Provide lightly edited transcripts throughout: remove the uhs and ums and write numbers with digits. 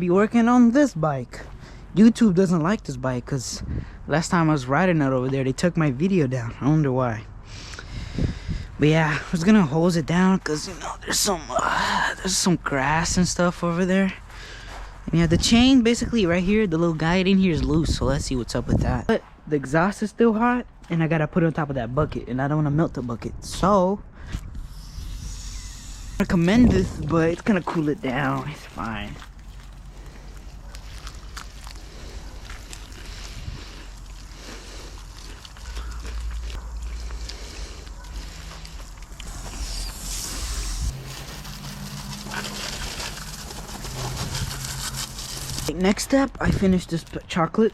Be working on this bike. YouTube doesn't like this bike because last time I was riding it over there, they took my video down. I wonder why. But yeah, I was gonna hose it down because you know there's some grass and stuff over there. And yeah, the chain basically right here, the little guide in here is loose, so let's see what's up with that. But the exhaust is still hot, and I gotta put it on top of that bucket, and I don't want to melt the bucket, so I recommend this, but it's gonna cool it down. It's fine. Next step, I finished this chocolate.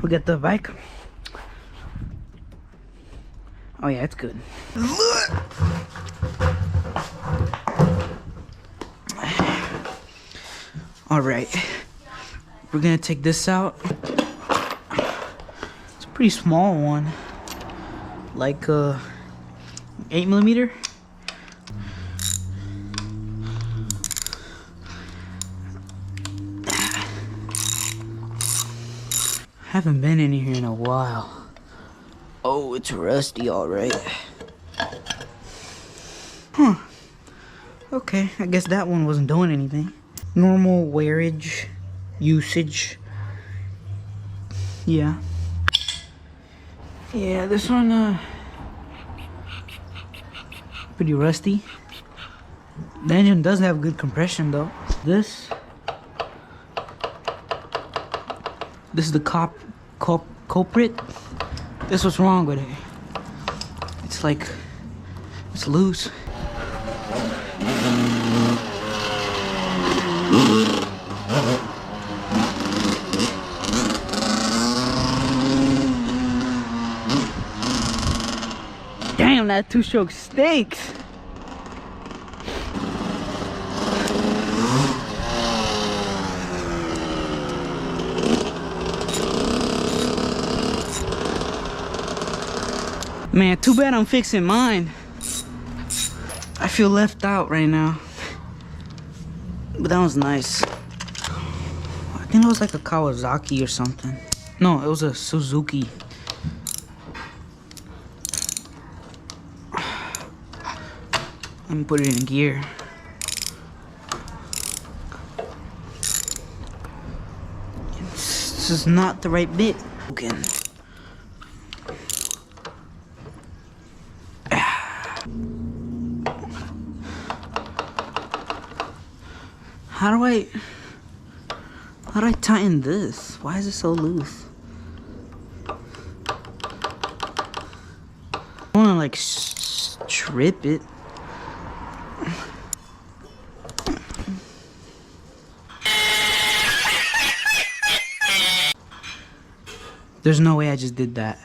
We got the bike. Oh yeah, it's good. All right, we're gonna take this out. It's a pretty small one, like 8mm. Haven't been in here in a while. Oh, it's rusty, all right. Huh. Okay, I guess that one wasn't doing anything. Normal wearage, usage. Yeah. Yeah, this one, pretty rusty. The engine does have good compression, though. This is the culprit. This what's wrong with it. It's like it's loose. Damn, that two-stroke stinks. Man, too bad I'm fixing mine. I feel left out right now. But that was nice. I think it was like a Kawasaki or something. No, it was a Suzuki. Let me put it in gear. This is not the right bit. Okay. How do I tighten this? Why is it so loose? I wanna like strip it. There's no way I just did that.